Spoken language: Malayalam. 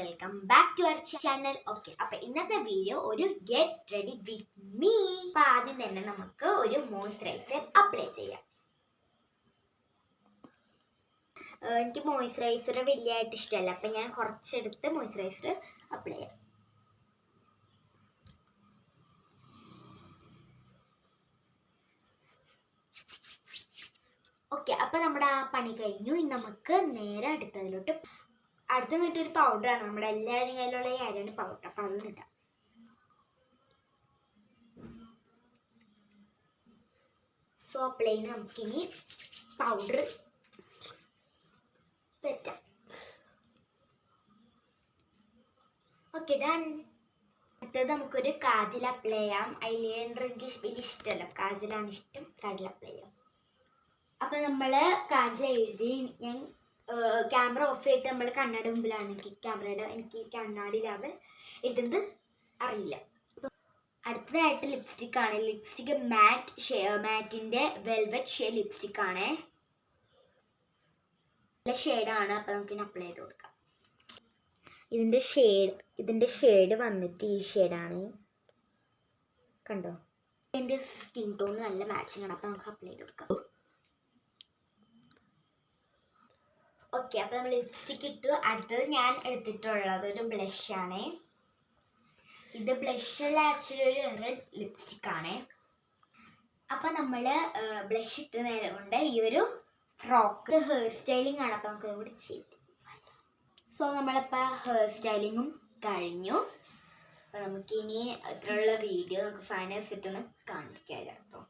Welcome back to our channel. Okay, അപ്പൊ ഇന്നത്തെ വീഡിയോ ഒരു ഗെറ്റ് റെഡി വിത്ത് മീ. അപ്പൊ ആദ്യം തന്നെ നമുക്ക് ഒരു മോയ്സ്ചറൈസർ അപ്ലൈ ചെയ്യാം. എനിക്ക് മോയ്സ്ചറൈസർ വലിയതായിട്ട് ഇഷ്ടമല്ല, അപ്പൊ ഞാൻ കുറച്ചെടുത്ത് മോയ്സ്ചറൈസർ അപ്ലൈ ചെയ്യാം. ഓക്കെ, അപ്പൊ നമ്മുടെ ആ പണി കഴിഞ്ഞു. ഇനി നമുക്ക് നേരെ അടുത്തതിലോട്ട്. അടുത്ത് നിന്നിട്ടൊരു പൗഡറാണ്, നമ്മുടെ എല്ലാവരും കയ്യിലുള്ള ഈ അരിയാണ് പൗഡർ. അപ്പം അത് ഇടാം. സോ പ്ലെയിൻ നമുക്കിനി പൗഡർ പറ്റാം. Okay, done. അടുത്തത് നമുക്കൊരു കാജൽ അപ്ലൈ ചെയ്യാം. ഐലൈനർ എനിക്ക് വലിയ ഇഷ്ടമല്ല, കാജലാണ് ഇഷ്ടം. കാജൽ അപ്ലൈ ചെയ്യാം. അപ്പം നമ്മൾ കാജൽ എഴുതി ഞാൻ ക്യാമറ ഓഫ് ചെയ്തിട്ട് നമ്മൾ കണ്ണാടി മുമ്പിലാണ്. എനിക്ക് കണ്ണാടിയിലാണ് ഇടുന്നത് അറിയില്ല. അടുത്തതായിട്ട് ലിപ്സ്റ്റിക് ആണ്. ലിപ്സ്റ്റിക് മാറ്റിൻ്റെ വെൽവെറ്റ് ലിപ്സ്റ്റിക് ആണ്. നല്ല ഷെയ്ഡാണ്. അപ്പം നമുക്കിനി അപ്ലൈ ചെയ്ത് കൊടുക്കാം. ഇതിൻ്റെ ഷെയ്ഡ് വന്നിട്ട് ഈ ഷെയ്ഡാണ്. കണ്ടോ, എൻ്റെ സ്കിൻ ടോൺ നല്ല മാച്ചിങ് ആണ്. അപ്പം നമുക്ക് അപ്ലൈ ചെയ്ത് കൊടുക്കാം. ഓക്കെ, അപ്പോൾ നമ്മൾ ലിപ്സ്റ്റിക് ഇട്ടു. അടുത്തത് ഞാൻ എടുത്തിട്ടുള്ളത് ഒരു ബ്ലഷാണ്. ഇത് ബ്ലഷല്ല, ആക്ച്വലി ഒരു റെഡ് ലിപ്സ്റ്റിക് ആണ്. അപ്പം നമ്മൾ ബ്ലഷ് ഇട്ട് നേരം കൊണ്ട് ഈ ഒരു ഫ്രോക്ക് ഹെയർ സ്റ്റൈലിംഗ് ആണ്. അപ്പം നമുക്ക് ഇവിടെ ചെയ്ത്. സോ നമ്മളിപ്പോൾ ഹെയർ സ്റ്റൈലിങ്ങും കഴിഞ്ഞു. അപ്പം നമുക്കിനി അത്രയുള്ള വീഡിയോ നമുക്ക് ഫൈനൽസ് ഇട്ടൊന്ന് കാണിക്കാം കേട്ടോ.